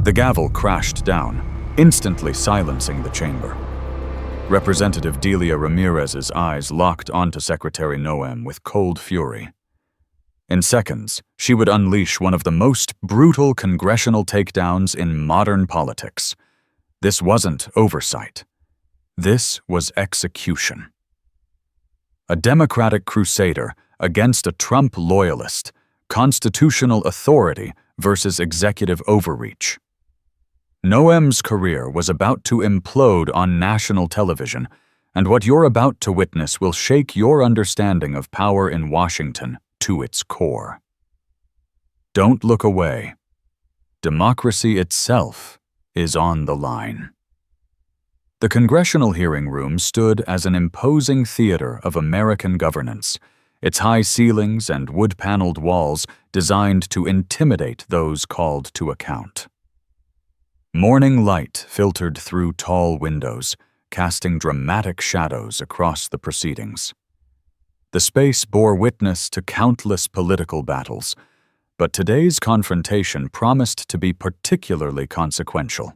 The gavel crashed down, instantly silencing the chamber. Representative Delia Ramirez's eyes locked onto Secretary Noem with cold fury. In seconds, she would unleash one of the most brutal congressional takedowns in modern politics. This wasn't oversight. This was execution. A Democratic crusader against a Trump loyalist, constitutional authority versus executive overreach. Noem's career was about to implode on national television, and what you're about to witness will shake your understanding of power in Washington to its core. Don't look away. Democracy itself is on the line. The congressional hearing room stood as an imposing theater of American governance, its high ceilings and wood-paneled walls designed to intimidate those called to account. Morning light filtered through tall windows, casting dramatic shadows across the proceedings. The space bore witness to countless political battles, but today's confrontation promised to be particularly consequential.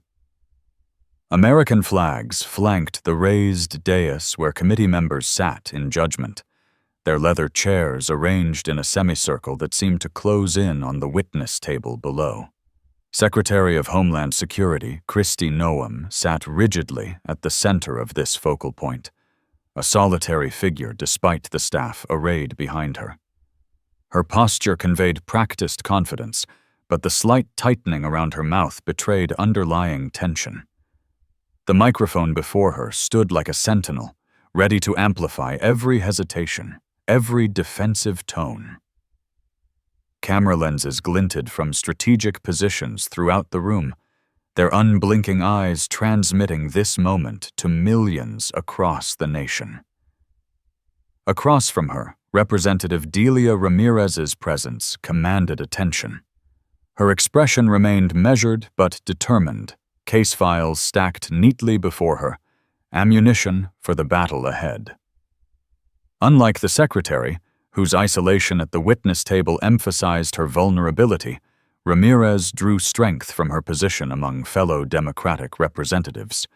American flags flanked the raised dais where committee members sat in judgment, their leather chairs arranged in a semicircle that seemed to close in on the witness table below. Secretary of Homeland Security Kristi Noem sat rigidly at the center of this focal point, a solitary figure despite the staff arrayed behind her. Her posture conveyed practiced confidence, but the slight tightening around her mouth betrayed underlying tension. The microphone before her stood like a sentinel, ready to amplify every hesitation, every defensive tone. Camera lenses glinted from strategic positions throughout the room, their unblinking eyes transmitting this moment to millions across the nation. Across from her, Representative Delia Ramirez's presence commanded attention. Her expression remained measured but determined, case files stacked neatly before her, ammunition for the battle ahead. Unlike the secretary, whose isolation at the witness table emphasized her vulnerability, Ramirez drew strength from her position among fellow Democratic representatives.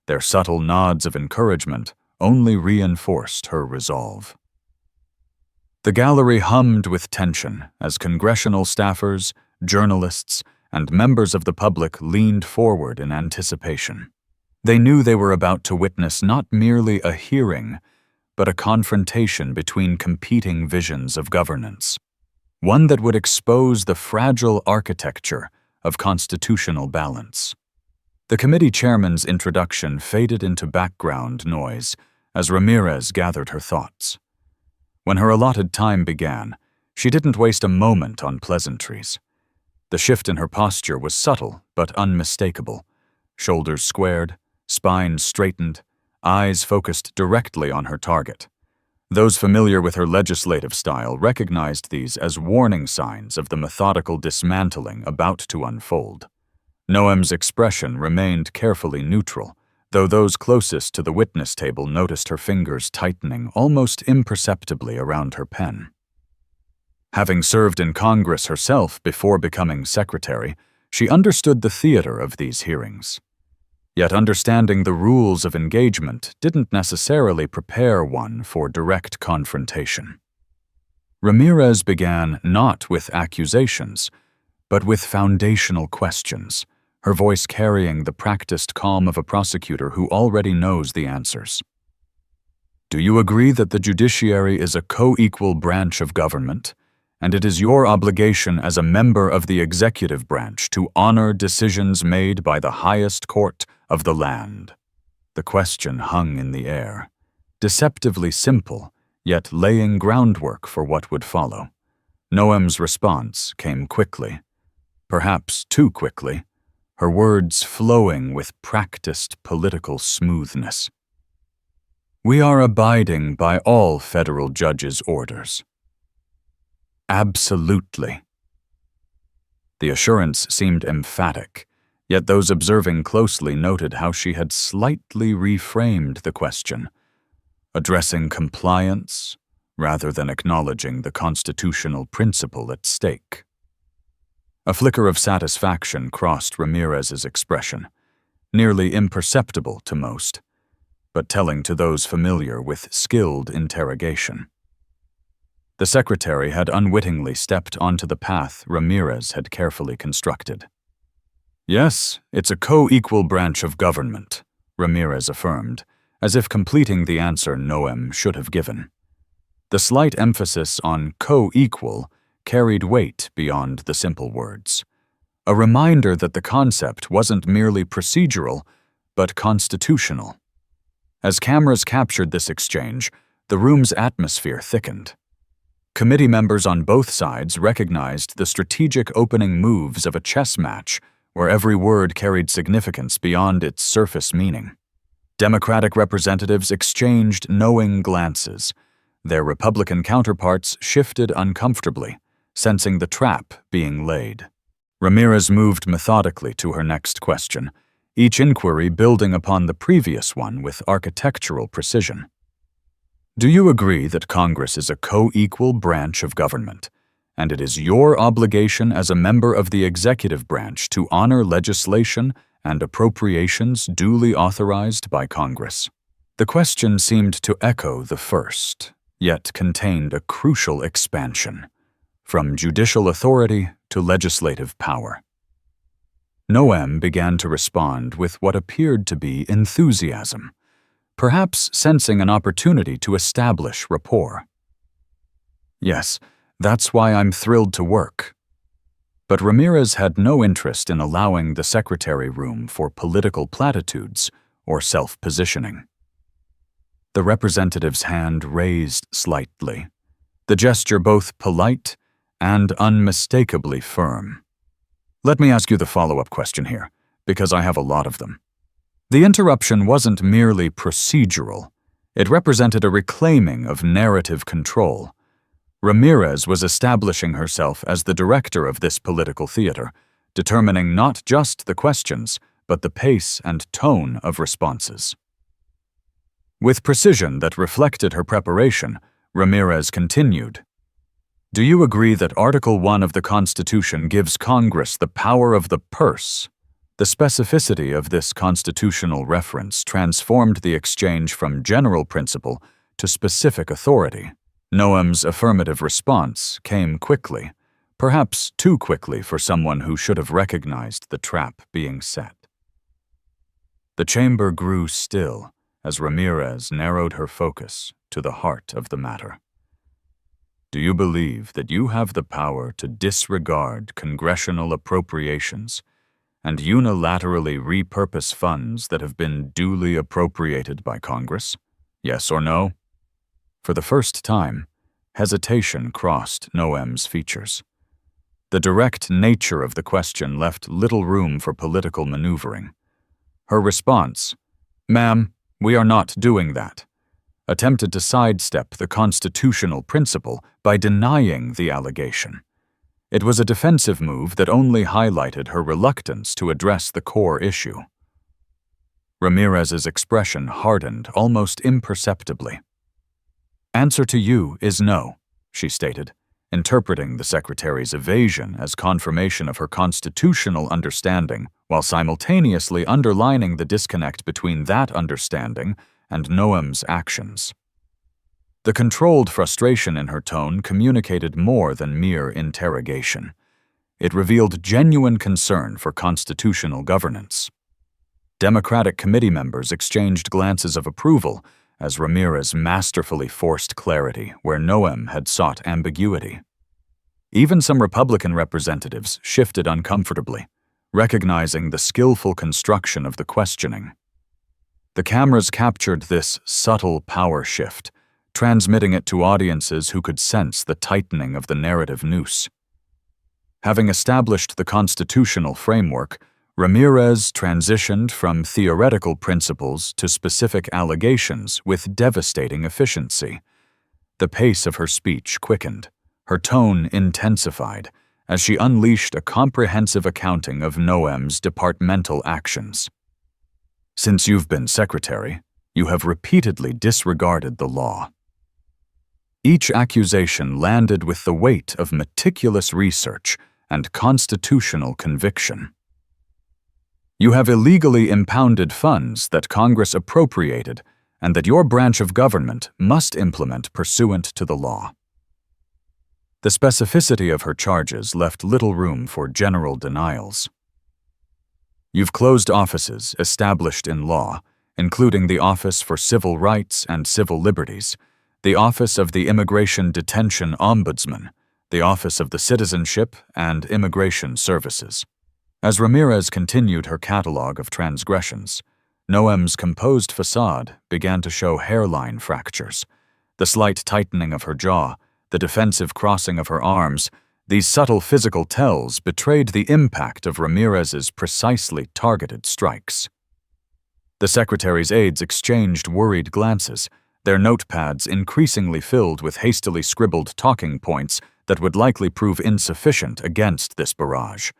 Their subtle nods of encouragement only reinforced her resolve. The gallery hummed with tension as congressional staffers, journalists, and members of the public leaned forward in anticipation. They knew they were about to witness not merely a hearing, but a confrontation between competing visions of governance, one that would expose the fragile architecture of constitutional balance. The committee chairman's introduction faded into background noise as Ramirez gathered her thoughts. When her allotted time began, she didn't waste a moment on pleasantries. The shift in her posture was subtle but unmistakable, shoulders squared, spine straightened, eyes focused directly on her target. Those familiar with her legislative style recognized these as warning signs of the methodical dismantling about to unfold. Noem's expression remained carefully neutral, though those closest to the witness table noticed her fingers tightening almost imperceptibly around her pen. Having served in Congress herself before becoming secretary, she understood the theater of these hearings. Yet understanding the rules of engagement didn't necessarily prepare one for direct confrontation. Ramirez began not with accusations, but with foundational questions, her voice carrying the practiced calm of a prosecutor who already knows the answers. Do you agree that the judiciary is a co-equal branch of government, and it is your obligation as a member of the executive branch to honor decisions made by the highest court of the land? The question hung in the air, deceptively simple, yet laying groundwork for what would follow. Noem's response came quickly, perhaps too quickly, her words flowing with practiced political smoothness. We are abiding by all federal judges' orders. Absolutely. The assurance seemed emphatic, yet those observing closely noted how she had slightly reframed the question, addressing compliance rather than acknowledging the constitutional principle at stake. A flicker of satisfaction crossed Ramirez's expression, nearly imperceptible to most, but telling to those familiar with skilled interrogation. The secretary had unwittingly stepped onto the path Ramirez had carefully constructed. "Yes, it's a co-equal branch of government," Ramirez affirmed, as if completing the answer Noem should have given. The slight emphasis on co-equal carried weight beyond the simple words, a reminder that the concept wasn't merely procedural, but constitutional. As cameras captured this exchange, the room's atmosphere thickened. Committee members on both sides recognized the strategic opening moves of a chess match where every word carried significance beyond its surface meaning. Democratic representatives exchanged knowing glances. Their Republican counterparts shifted uncomfortably, sensing the trap being laid. Ramirez moved methodically to her next question, each inquiry building upon the previous one with architectural precision. "Do you agree that Congress is a co-equal branch of government, and it is your obligation as a member of the executive branch to honor legislation and appropriations duly authorized by Congress?" The question seemed to echo the first, yet contained a crucial expansion, from judicial authority to legislative power. Noem began to respond with what appeared to be enthusiasm, perhaps sensing an opportunity to establish rapport. "Yes, that's why I'm thrilled to work." But Ramirez had no interest in allowing the secretary room for political platitudes or self-positioning. The representative's hand raised slightly, the gesture both polite and unmistakably firm. "Let me ask you the follow-up question here, because I have a lot of them." The interruption wasn't merely procedural. It represented a reclaiming of narrative control. Ramirez was establishing herself as the director of this political theater, determining not just the questions, but the pace and tone of responses. With precision that reflected her preparation, Ramirez continued, "Do you agree that Article 1 of the Constitution gives Congress the power of the purse?" The specificity of this constitutional reference transformed the exchange from general principle to specific authority. Noem's affirmative response came quickly, perhaps too quickly for someone who should have recognized the trap being set. The chamber grew still as Ramirez narrowed her focus to the heart of the matter. "Do you believe that you have the power to disregard congressional appropriations and unilaterally repurpose funds that have been duly appropriated by Congress? Yes or no?" For the first time, hesitation crossed Noem's features. The direct nature of the question left little room for political maneuvering. Her response, "Ma'am, we are not doing that," attempted to sidestep the constitutional principle by denying the allegation. It was a defensive move that only highlighted her reluctance to address the core issue. Ramirez's expression hardened almost imperceptibly. "Answer to you is no," she stated, interpreting the secretary's evasion as confirmation of her constitutional understanding while simultaneously underlining the disconnect between that understanding and Noem's actions. The controlled frustration in her tone communicated more than mere interrogation. It revealed genuine concern for constitutional governance. Democratic committee members exchanged glances of approval as Ramirez masterfully forced clarity where Noem had sought ambiguity. Even some Republican representatives shifted uncomfortably, recognizing the skillful construction of the questioning. The cameras captured this subtle power shift, transmitting it to audiences who could sense the tightening of the narrative noose. Having established the constitutional framework, Ramirez transitioned from theoretical principles to specific allegations with devastating efficiency. The pace of her speech quickened, her tone intensified, as she unleashed a comprehensive accounting of Noem's departmental actions. "Since you've been secretary, you have repeatedly disregarded the law." Each accusation landed with the weight of meticulous research and constitutional conviction. You have illegally impounded funds that Congress appropriated and that your branch of government must implement pursuant to the law. The specificity of her charges left little room for general denials. You've closed offices established in law, including the Office for Civil Rights and Civil Liberties, the Office of the Immigration Detention Ombudsman, the Office of the Citizenship and Immigration Services. As Ramirez continued her catalog of transgressions, Noem's composed facade began to show hairline fractures. The slight tightening of her jaw, the defensive crossing of her arms, these subtle physical tells betrayed the impact of Ramirez's precisely targeted strikes. The secretary's aides exchanged worried glances, their notepads increasingly filled with hastily scribbled talking points that would likely prove insufficient against this barrage.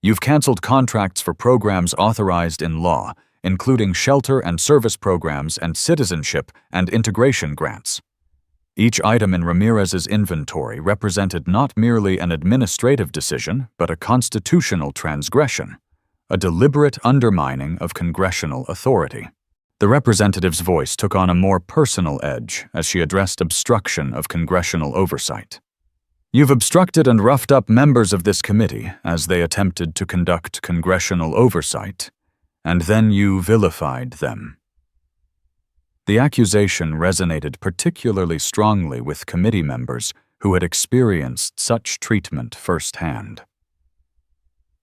You've canceled contracts for programs authorized in law, including shelter and service programs and citizenship and integration grants. Each item in Ramirez's inventory represented not merely an administrative decision, but a constitutional transgression, a deliberate undermining of congressional authority. The representative's voice took on a more personal edge as she addressed obstruction of congressional oversight. You've obstructed and roughed up members of this committee as they attempted to conduct congressional oversight, and then you vilified them. The accusation resonated particularly strongly with committee members who had experienced such treatment firsthand.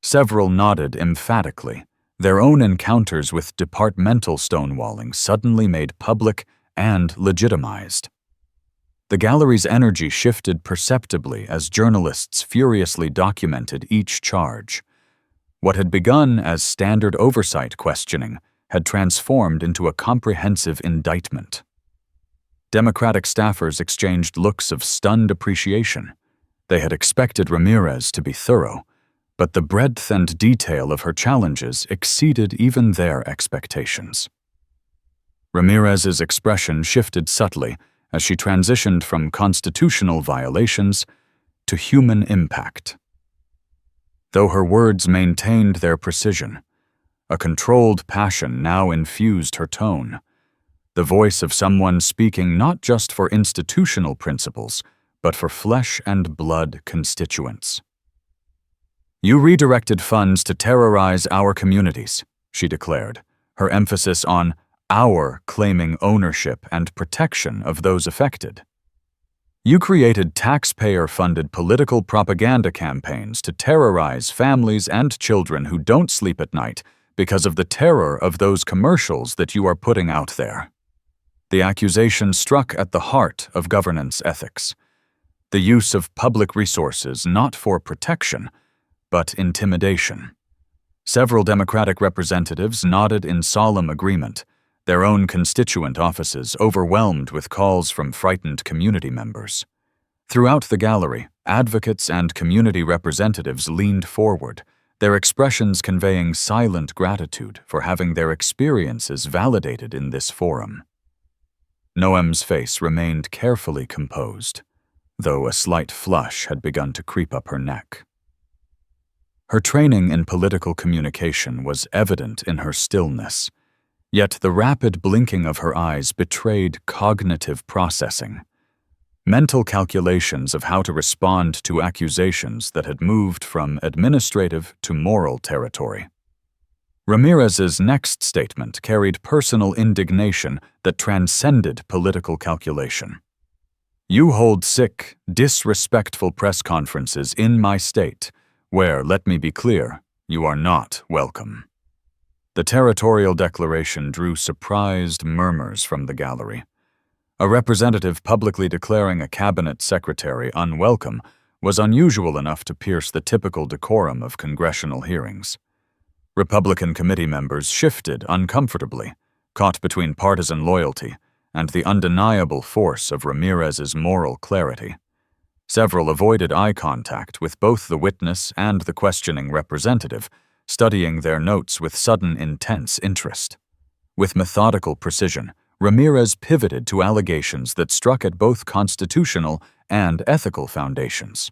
Several nodded emphatically, their own encounters with departmental stonewalling suddenly made public and legitimized. The gallery's energy shifted perceptibly as journalists furiously documented each charge. What had begun as standard oversight questioning had transformed into a comprehensive indictment. Democratic staffers exchanged looks of stunned appreciation. They had expected Ramirez to be thorough, but the breadth and detail of her challenges exceeded even their expectations. Ramirez's expression shifted subtly as she transitioned from constitutional violations to human impact. Though her words maintained their precision, a controlled passion now infused her tone, the voice of someone speaking not just for institutional principles, but for flesh and blood constituents. You redirected funds to terrorize our communities, she declared, her emphasis on our claiming ownership and protection of those affected. You created taxpayer-funded political propaganda campaigns to terrorize families and children who don't sleep at night because of the terror of those commercials that you are putting out there. The accusation struck at the heart of governance ethics, the use of public resources not for protection, but intimidation. Several Democratic representatives nodded in solemn agreement, their own constituent offices overwhelmed with calls from frightened community members. Throughout the gallery, advocates and community representatives leaned forward, their expressions conveying silent gratitude for having their experiences validated in this forum. Noem's face remained carefully composed, though a slight flush had begun to creep up her neck. Her training in political communication was evident in her stillness, yet the rapid blinking of her eyes betrayed cognitive processing, mental calculations of how to respond to accusations that had moved from administrative to moral territory. Ramirez's next statement carried personal indignation that transcended political calculation. You hold sick, disrespectful press conferences in my state, where, let me be clear, you are not welcome. The territorial declaration drew surprised murmurs from the gallery. A representative publicly declaring a cabinet secretary unwelcome was unusual enough to pierce the typical decorum of congressional hearings. Republican committee members shifted uncomfortably, caught between partisan loyalty and the undeniable force of Ramirez's moral clarity. Several avoided eye contact with both the witness and the questioning representative, studying their notes with sudden intense interest. With methodical precision, Ramirez pivoted to allegations that struck at both constitutional and ethical foundations.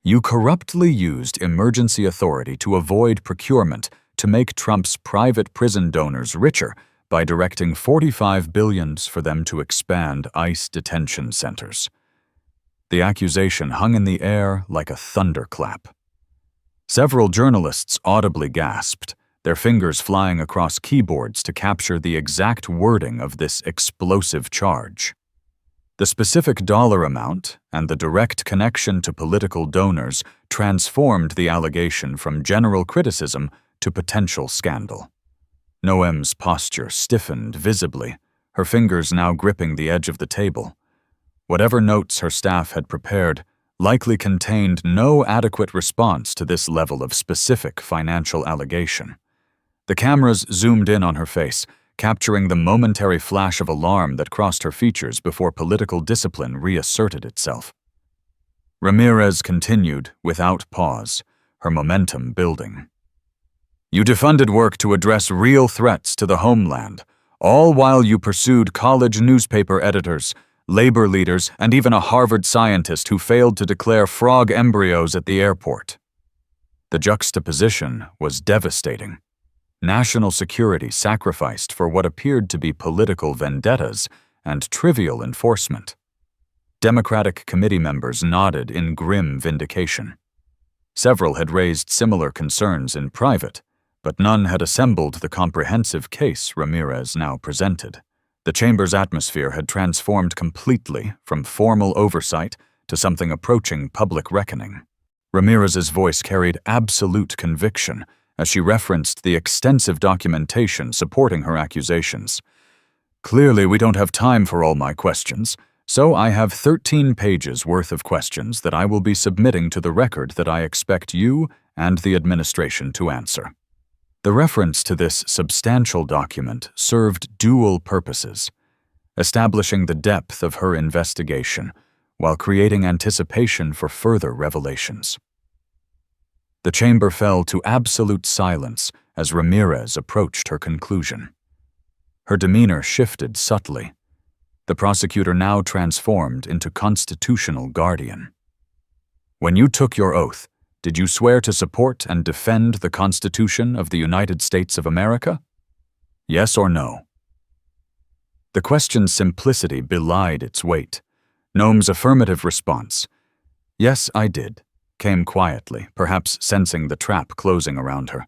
You corruptly used emergency authority to avoid procurement to make Trump's private prison donors richer by directing $45 billion for them to expand ICE detention centers. The accusation hung in the air like a thunderclap. Several journalists audibly gasped, their fingers flying across keyboards to capture the exact wording of this explosive charge. The specific dollar amount and the direct connection to political donors transformed the allegation from general criticism to potential scandal. Noem's posture stiffened visibly, her fingers now gripping the edge of the table. Whatever notes her staff had prepared likely contained no adequate response to this level of specific financial allegation. The cameras zoomed in on her face, capturing the momentary flash of alarm that crossed her features before political discipline reasserted itself. Ramirez continued without pause, her momentum building. You defunded work to address real threats to the homeland, all while you pursued college newspaper editors, labor leaders, and even a Harvard scientist who failed to declare frog embryos at the airport. The juxtaposition was devastating. National security sacrificed for what appeared to be political vendettas and trivial enforcement. Democratic committee members nodded in grim vindication. Several had raised similar concerns in private, but none had assembled the comprehensive case Ramirez now presented. The chamber's atmosphere had transformed completely from formal oversight to something approaching public reckoning. Ramirez's voice carried absolute conviction as she referenced the extensive documentation supporting her accusations. Clearly, we don't have time for all my questions, so I have 13 pages worth of questions that I will be submitting to the record that I expect you and the administration to answer. The reference to this substantial document served dual purposes, establishing the depth of her investigation while creating anticipation for further revelations. The chamber fell to absolute silence as Ramirez approached her conclusion. Her demeanor shifted subtly. The prosecutor now transformed into constitutional guardian. When you took your oath, did you swear to support and defend the Constitution of the United States of America? Yes or no? The question's simplicity belied its weight. Noem's affirmative response, "Yes, I did," came quietly, perhaps sensing the trap closing around her.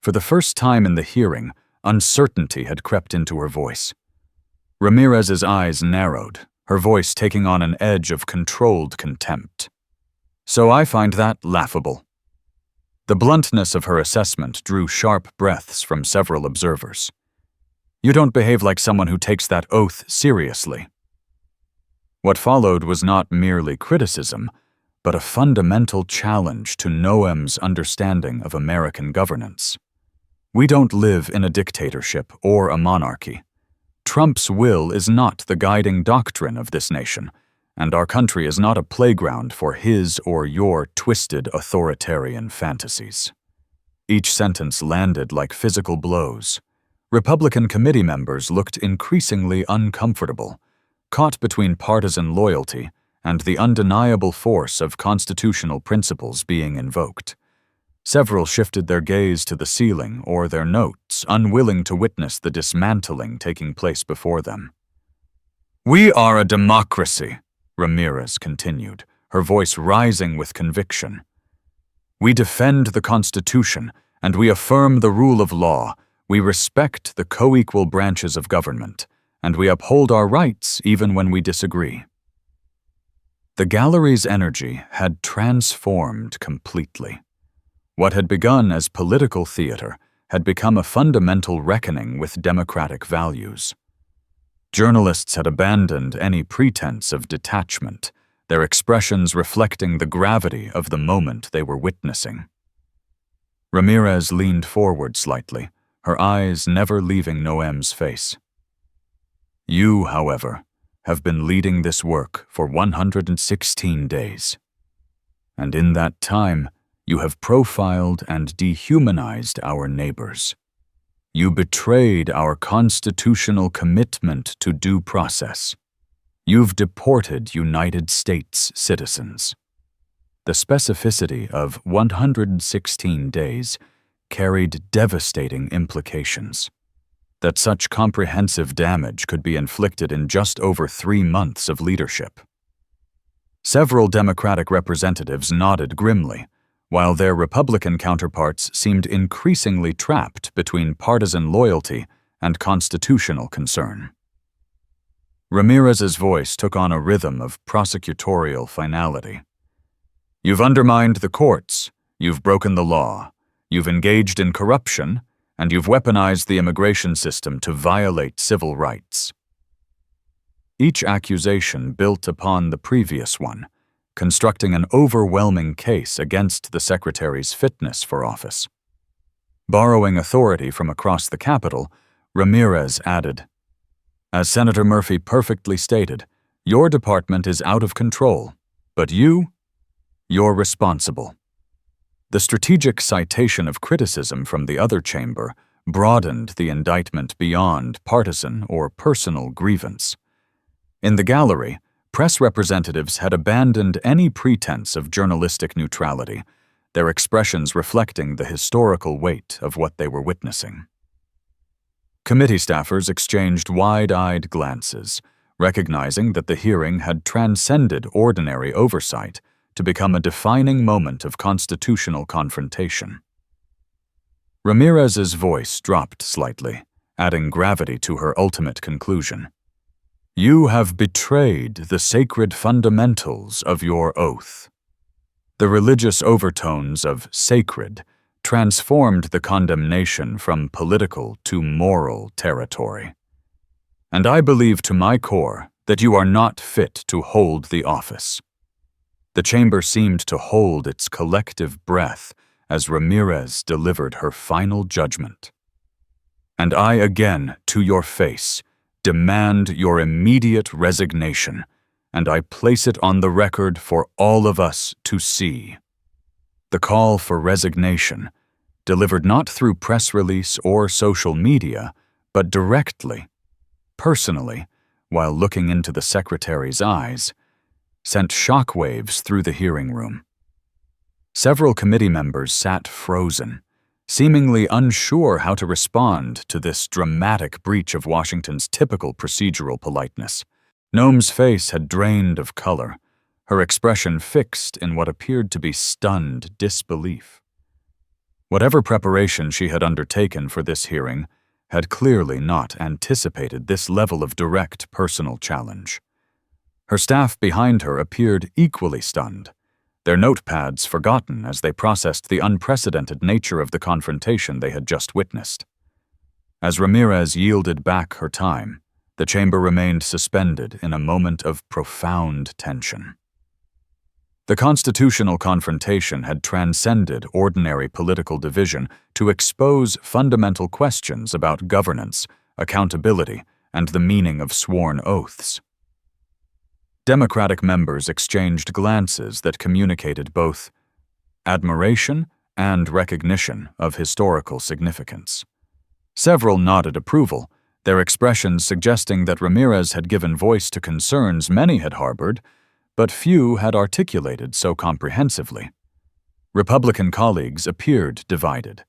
For the first time in the hearing, uncertainty had crept into her voice. Ramirez's eyes narrowed, her voice taking on an edge of controlled contempt. So I find that laughable. The bluntness of her assessment drew sharp breaths from several observers. You don't behave like someone who takes that oath seriously. What followed was not merely criticism, but a fundamental challenge to Noem's understanding of American governance. We don't live in a dictatorship or a monarchy. Trump's will is not the guiding doctrine of this nation, and our country is not a playground for his or your twisted authoritarian fantasies. Each sentence landed like physical blows. Republican committee members looked increasingly uncomfortable, caught between partisan loyalty and the undeniable force of constitutional principles being invoked. Several shifted their gaze to the ceiling or their notes, unwilling to witness the dismantling taking place before them. We are a democracy, Ramirez continued, her voice rising with conviction. We defend the Constitution, and we affirm the rule of law. We respect the co-equal branches of government, and we uphold our rights even when we disagree. The gallery's energy had transformed completely. What had begun as political theater had become a fundamental reckoning with democratic values. Journalists had abandoned any pretense of detachment, their expressions reflecting the gravity of the moment they were witnessing. Ramirez leaned forward slightly, her eyes never leaving Noem's face. You, however, have been leading this work for 116 days. And in that time, you have profiled and dehumanized our neighbors. You betrayed our constitutional commitment to due process. You've deported United States citizens. the specificity of 116 days carried devastating implications. That such comprehensive damage could be inflicted in just over 3 months of leadership. Several Democratic representatives nodded grimly, while their Republican counterparts seemed increasingly trapped between partisan loyalty and constitutional concern. Ramirez's voice took on a rhythm of prosecutorial finality. "You've undermined the courts, you've broken the law, you've engaged in corruption, and you've weaponized the immigration system to violate civil rights." Each accusation built upon the previous one, constructing an overwhelming case against the Secretary's fitness for office. Borrowing authority from across the Capitol, Ramirez added, "As Senator Murphy perfectly stated, your department is out of control, but you're responsible." The strategic citation of criticism from the other chamber broadened the indictment beyond partisan or personal grievance. In the gallery, press representatives had abandoned any pretense of journalistic neutrality, their expressions reflecting the historical weight of what they were witnessing. Committee staffers exchanged wide-eyed glances, recognizing that the hearing had transcended ordinary oversight to become a defining moment of constitutional confrontation. Ramirez's voice dropped slightly, adding gravity to her ultimate conclusion. "You have betrayed the sacred fundamentals of your oath." The religious overtones of sacred transformed the condemnation from political to moral territory. "And I believe to my core that you are not fit to hold the office." The chamber seemed to hold its collective breath as Ramirez delivered her final judgment. "And I again, to your face, demand your immediate resignation, and I place it on the record for all of us to see." The call for resignation, delivered not through press release or social media, but directly, personally, while looking into the Secretary's eyes, sent shockwaves through the hearing room. Several committee members sat frozen, seemingly unsure how to respond to this dramatic breach of Washington's typical procedural politeness. Noem's face had drained of color, her expression fixed in what appeared to be stunned disbelief. Whatever preparation she had undertaken for this hearing had clearly not anticipated this level of direct personal challenge. Her staff behind her appeared equally stunned, their notepads forgotten as they processed the unprecedented nature of the confrontation they had just witnessed. As Ramirez yielded back her time, the chamber remained suspended in a moment of profound tension. The constitutional confrontation had transcended ordinary political division to expose fundamental questions about governance, accountability, and the meaning of sworn oaths. Democratic members exchanged glances that communicated both admiration and recognition of historical significance. Several nodded approval, their expressions suggesting that Ramirez had given voice to concerns many had harbored, but few had articulated so comprehensively. Republican colleagues appeared divided,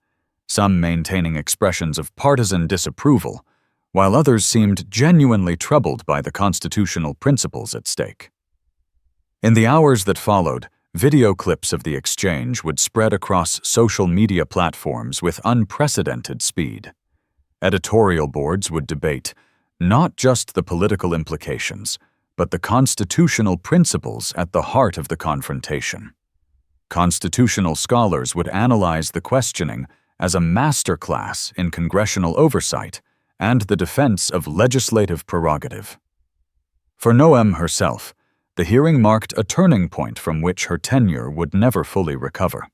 some maintaining expressions of partisan disapproval, while others seemed genuinely troubled by the constitutional principles at stake. In the hours that followed, video clips of the exchange would spread across social media platforms with unprecedented speed. Editorial boards would debate not just the political implications, but the constitutional principles at the heart of the confrontation. Constitutional scholars would analyze the questioning as a masterclass in congressional oversight and the defense of legislative prerogative. For Noem herself, the hearing marked a turning point from which her tenure would never fully recover.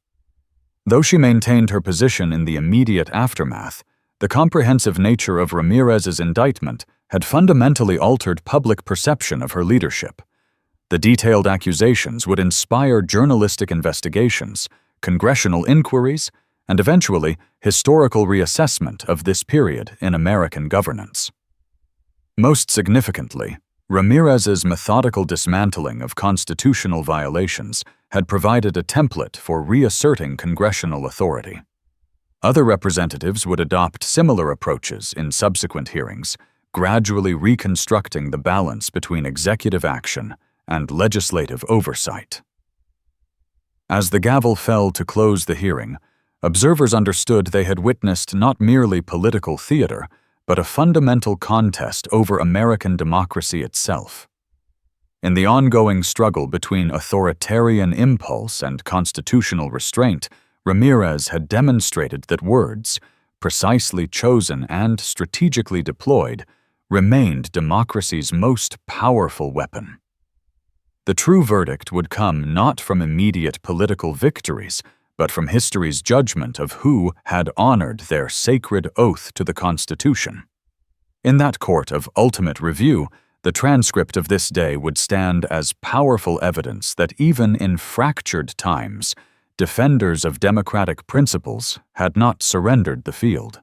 Though she maintained her position in the immediate aftermath, the comprehensive nature of Ramirez's indictment had fundamentally altered public perception of her leadership. The detailed accusations would inspire journalistic investigations, congressional inquiries, and eventually historical reassessment of this period in American governance. Most significantly, Ramirez's methodical dismantling of constitutional violations had provided a template for reasserting congressional authority. Other representatives would adopt similar approaches in subsequent hearings, gradually reconstructing the balance between executive action and legislative oversight. As the gavel fell to close the hearing, observers understood they had witnessed not merely political theater, but a fundamental contest over American democracy itself. In the ongoing struggle between authoritarian impulse and constitutional restraint, Ramirez had demonstrated that words, precisely chosen and strategically deployed, remained democracy's most powerful weapon. The true verdict would come not from immediate political victories, but from history's judgment of who had honored their sacred oath to the Constitution. In that court of ultimate review, the transcript of this day would stand as powerful evidence that even in fractured times, defenders of democratic principles had not surrendered the field.